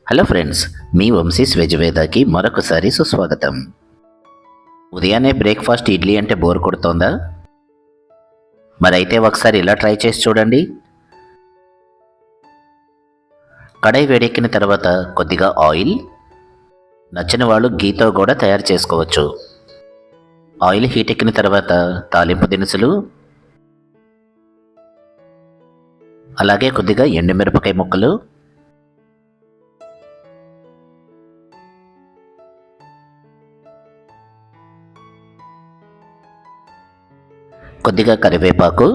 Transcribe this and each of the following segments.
Hello friends, మీ వంశీస్ వెజ్వేదాకి మరొకసారి సుస్వాగతం. ఉదయాన్నే బ్రేక్ఫాస్ట్ ఇడ్లీ అంటే బోర్ కొడుతోందా? మరైతే ఒకసారి ఇలా ట్రై చేసి చూడండి. కడాయి వేడెక్కిన తర్వాత కొద్దిగా ఆయిల్, నచ్చిన వాళ్ళు గీతో కూడా తయారు చేసుకోవచ్చు. ఆయిల్ హీట్ ఎక్కిన తర్వాత తాలింపు దినుసులు, అలాగే కొద్దిగా ఎండుమిరపకాయ ముక్కలు, కొద్దిగా కరివేపాకు,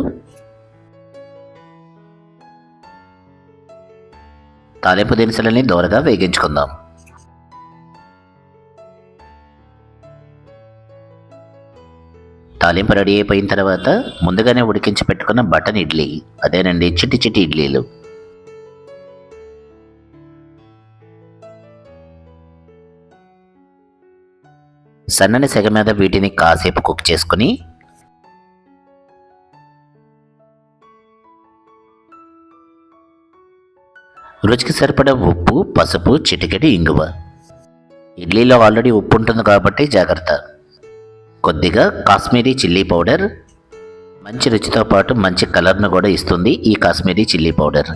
తాలింపు దినుసులని దోరగా వేగించుకుందాం. తాలింపు రెడీ అయిపోయిన తర్వాత ముందుగానే ఉడికించి పెట్టుకున్న బటన్ ఇడ్లీ, అదేనండి చిట్టి చిట్టి ఇడ్లీలు. సన్నని సెగ మీద వీటిని కాసేపు కుక్ చేసుకుని రుచికి సరిపడా ఉప్పు, పసుపు, చిటికెడు ఇంగువ. ఇడ్లీలో ఆల్రెడీ ఉప్పు ఉంటుంది కాబట్టి జాగ్రత్త. కొద్దిగా కాశ్మీరీ చిల్లీ పౌడర్, మంచి రుచితో పాటు మంచి కలర్ను కూడా ఇస్తుంది ఈ కాశ్మీరీ చిల్లీ పౌడర్.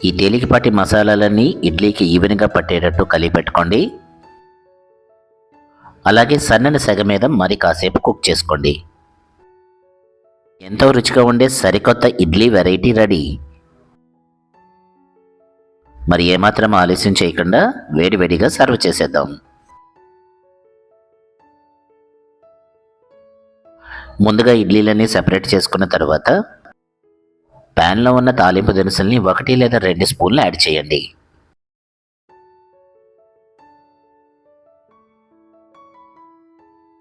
ఈ తేలికపాటి మసాలాలన్నీ ఇడ్లీకి ఈవెన్గా పట్టేటట్టు కలిపి పెట్టుకోండి. అలాగే సన్నని సెగ మీద మరి కాసేపు కుక్ చేసుకోండి. ఎంతో రుచిగా ఉండే సరికొత్త ఇడ్లీ వెరైటీ రెడీ. మరి ఏమాత్రం ఆలస్యం చేయకుండా వేడివేడిగా సర్వ్ చేసేద్దాం. ముందుగా ఇడ్లీలన్నీ సెపరేట్ చేసుకున్న తర్వాత ప్యాన్లో ఉన్న తాలింపు దినుసుల్ని 1 లేదా 2 స్పూన్లు యాడ్ చేయండి.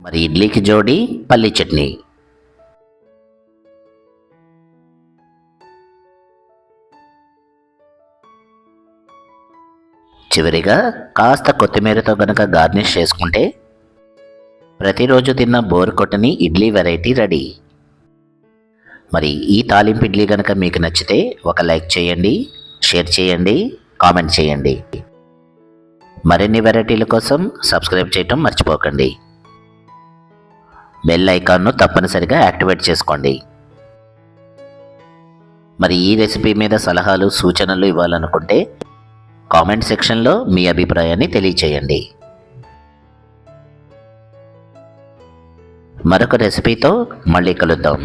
మరి ఇడ్లీకి జోడి పల్లీ చట్నీ. చివరిగా కాస్త కొత్తిమీరతో గనక గార్నిష్ చేసుకుంటే ప్రతిరోజు తిన్న బోర్ కొట్టని ఇడ్లీ వెరైటీ రెడీ. మరి ఈ తాలింపు ఇడ్లీ గనక మీకు నచ్చితే ఒక లైక్ చేయండి, షేర్ చేయండి, కామెంట్ చేయండి. మరిన్ని వెరైటీల కోసం సబ్స్క్రైబ్ చేయటం మర్చిపోకండి. బెల్ ఐకాన్ను తప్పనిసరిగా యాక్టివేట్ చేసుకోండి. మరి ఈ రెసిపీ మీద సలహాలు, సూచనలు ఇవ్వాలనుకుంటే కామెంట్ సెక్షన్లో మీ అభిప్రాయాన్ని తెలియచేయండి. మరొక రెసిపీతో మళ్ళీ కలుద్దాం.